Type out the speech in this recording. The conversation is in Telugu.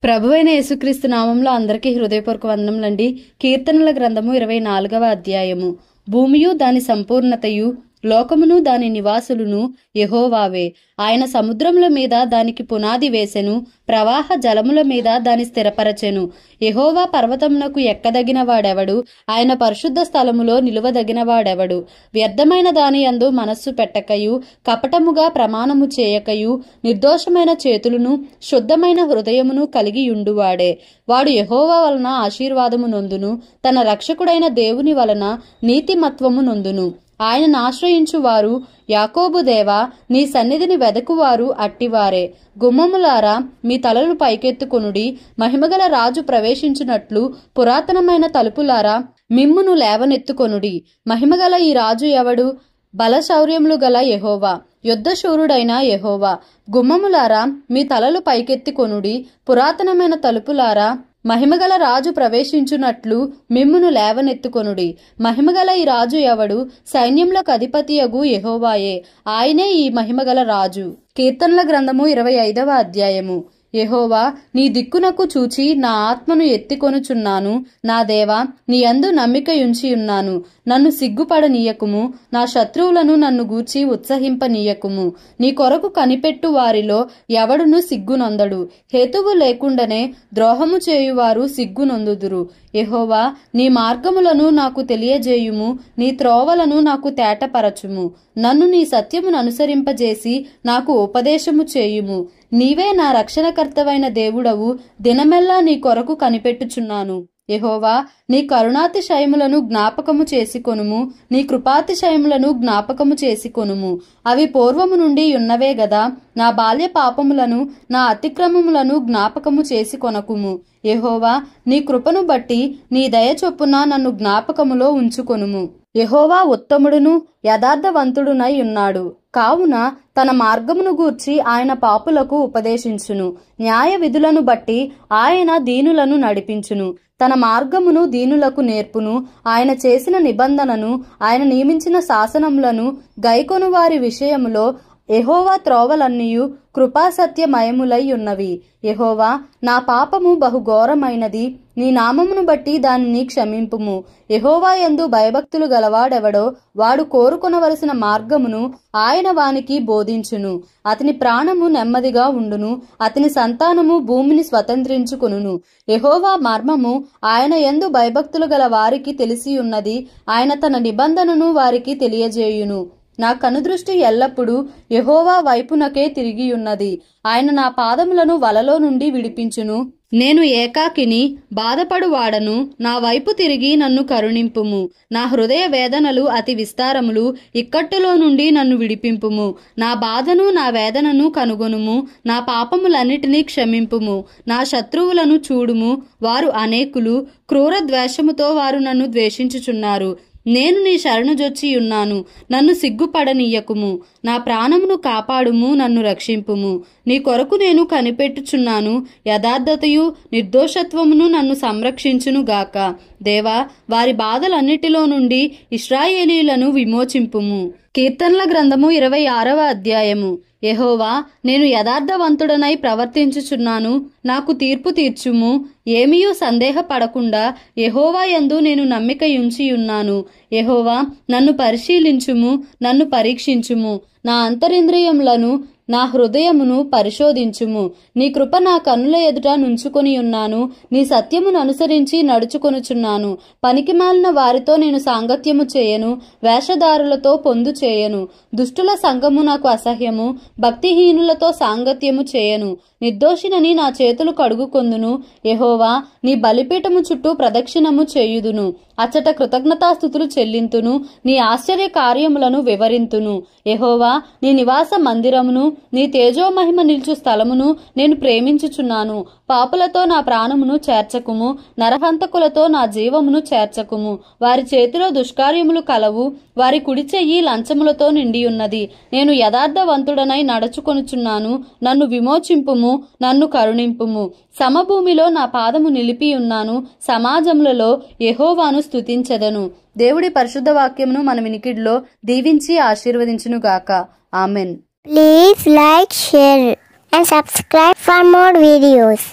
ప్రభువైన యేసుక్రీస్తు నామంలో అందరికీ హృదయపూర్వక వందనములండి. కీర్తనల గ్రంథము 24వ అధ్యాయము. భూమియు దాని సంపూర్ణతయు లోకమును దాని నివాసులను యెహోవావే. ఆయన సముద్రముల మీద దానికి పునాది వేసెను, ప్రవాహ జలముల మీద దాని స్థిరపరచెను. యెహోవా పర్వతమునకు ఎక్కదగిన వాడెవడు? ఆయన పరిశుద్ధ స్థలములో నిలువదగిన వాడెవడు? వ్యర్థమైన దాని యందు మనస్సు పెట్టకయు, కపటముగా ప్రమాణము చేయకయు, నిర్దోషమైన చేతులను శుద్ధమైన హృదయమును కలిగియుండువాడే. వాడు యెహోవా వలన ఆశీర్వాదము నొందును, తన రక్షకుడైన దేవుని వలన నీతిమత్వము నొందును. ఆయనను ఆశ్రయించువారు యాకోబు దేవా, నీ సన్నిధిని వెదకువారు అట్టివారే. గుమ్మములారా, మీ తలలు పైకెత్తుకొనుడి. మహిమగల రాజు ప్రవేశించున్నట్లు పురాతనమైన తలుపులారా, మిమ్మును లేవనెత్తుకొనుడి. మహిమగల ఈ రాజు ఎవడు? బలశౌర్యములు గల యెహోవా, యుద్ధశూరుడైన యెహోవా. గుమ్మములారా, మీ తలలు పైకెత్తుకొనుడి. పురాతనమైన తలుపులారా, మహిమగల రాజు ప్రవేశించున్నట్లు మిమ్మును లేవనెత్తుకొనుడి. మహిమగల ఈ రాజు ఎవడు? సైన్యములకు అధిపతియగు యెహోవాయే. ఆయనే ఈ మహిమగల రాజు. కీర్తనల గ్రంథము 25వ అధ్యాయము. యెహోవా, నీ దిక్కునకు చూచి నా ఆత్మను ఎత్తికొనుచున్నాను. నా దేవా, నీ యందు నమ్మికయుంచియున్నాను. నన్ను సిగ్గుపడనీయకుము, నా శత్రువులను నన్ను గూర్చి ఉత్సహింపనీయకుము. నీ కొరకు కనిపెట్టు వారిలో ఎవడును సిగ్గునొందడు. హేతువు లేకుండానే ద్రోహము చేయువారు సిగ్గునొందుదురు. యెహోవా, నీ మార్గములను నాకు తెలియజేయుము, నీ త్రోవలను నాకు తేటపరచుము. నన్ను నీ సత్యమును అనుసరింపజేసి నాకు ఉపదేశము చేయుము. నీవే నా రక్షణకర్తవైన దేవుడవు. దినమెల్లా నీ కొరకు కనిపెట్టుచున్నాను. యెహోవా, నీ కరుణాతిశయములను జ్ఞాపకము చేసుకొనుము, నీ కృపాతిశయములను జ్ఞాపకము చేసుకొనుము. అవి పూర్వము నుండి ఉన్నవే గదా. నా బాల్య పాపములను, నా అతిక్రమములను జ్ఞాపకము చేసుకొనకుము. యెహోవా, నీ కృపను బట్టి నీ దయ చొప్పున నన్ను జ్ఞాపకములో ఉంచుకొనుము. యెహోవా ఉత్తముడును యథార్థవంతుడునై ఉన్నాడు. కావున తన మార్గమును గూర్చి ఆయన పాపులకు ఉపదేశించును. న్యాయ విధులను బట్టి ఆయన దీనులను నడిపించును. తన మార్గమును దీనులకు నేర్పును. ఆయన చేసిన నిబంధనను, ఆయన నియమించిన శాసనములను గైకొను వారి విషయములో యెహోవా త్రోవలన్నీయు కృపాసత్యమయములై ఉన్నవి. యెహోవా, నా పాపము బహుఘోరమైనది. నీ నామమును బట్టి దానిని క్షమింపుము. యెహోవా యందు భయభక్తులు గలవాడెవడో వాడు కోరుకొనవలసిన మార్గమును ఆయన వానికి బోధించును. అతని ప్రాణము నెమ్మదిగా ఉండును, అతని సంతానము భూమిని స్వతంత్రించుకొనును. యెహోవా మర్మము ఆయన యందు భయభక్తులు గల వారికి తెలిసి ఉన్నది. ఆయన తన నిబంధనను వారికి తెలియజేయును. నా కనుదృష్టి ఎల్లప్పుడూ యెహోవా వైపునకే తిరిగియున్నది. ఆయన నా పాదములను వలలో నుండి విడిపించును. నేను ఏకాకిని, బాధపడువాడను. నా వైపు తిరిగి నన్ను కరుణింపుము. నా హృదయ వేదనలు అతి విస్తారములు. ఇక్కట్టులో నుండి నన్ను విడిపింపుము. నా బాధను, నా వేదనను కనుగొనుము. నా పాపములన్నిటినీ క్షమింపుము. నా శత్రువులను చూడుము, వారు అనేకులు. క్రూర ద్వేషముతో వారు నన్ను ద్వేషించుచున్నారు. నేను నీ శరణుజొచ్చి ఉన్నాను. నన్ను సిగ్గుపడనీయకుము. నా ప్రాణమును కాపాడుము, నన్ను రక్షింపుము. నీ కొరకు నేను కనిపెట్టుచున్నాను. యథార్థతయు నిర్దోషత్వమును నన్ను సంరక్షించును గాక. దేవా, వారి బాధలన్నిటిలో నుండి ఇశ్రాయేలీయులను విమోచింపుము. కీర్తనల గ్రంథము 26వ అధ్యాయము. యెహోవా, నేను యథార్థవంతుడనై ప్రవర్తించుచున్నాను. నాకు తీర్పు తీర్చుము. ఏమీయూ సందేహపడకుండా యెహోవా యందు నేను నమ్మికయుంచియున్నాను. యెహోవా, నన్ను పరిశీలించుము, నన్ను పరీక్షించుము. నా అంతరింద్రియములను, నా హృదయమును పరిశోధించుము. నీ కృప నా కన్నుల ఎదుట నుంచుకొని ఉన్నాను. నీ సత్యమును అనుసరించి నడుచుకొనుచున్నాను. పనికిమాలిన వారితో నేను సాంగత్యము చేయను, వేషధారులతో పొందు చేయను. దుష్టుల సంగము నాకు అసహ్యము, భక్తిహీనులతో సాంగత్యము చేయను. నిర్దోషినని నా చేతులు కడుగుకొందును. యెహోవా, నీ బలిపీఠము చుట్టూ ప్రదక్షిణము చేయుదును. అచ్చట కృతజ్ఞతాస్తుతులు చెల్లింతును. నీ ఆశ్చర్య కార్యములను వివరింతును. యెహోవా, నీ నివాస మందిరమును, నీ తేజోమహిమ నిల్చు స్థలమును నేను ప్రేమించుచున్నాను. పాపులతో నా ప్రాణమును చేర్చకుము, నరహంతకులతో నా జీవమును చేర్చకుము. వారి చేతిలో దుష్కార్యములు కలవు, వారి కుడి చెయ్యి లంచములతో నిండియున్నది. నేను యథార్థవంతుడనై నడుచుకొనుచున్నాను. నన్ను విమోచింపుము, నన్ను కరుణింపుము. సమభూమిలో నా పాదము నిలిపియున్నాను. సమాజములలో యెహోవాను స్తుతించెదను. దేవుడి పరిశుద్ధ వాక్యమును మన వినికిడిలో దీవించి ఆశీర్వదించునుగాక. Amen. Please like, share and subscribe for more videos.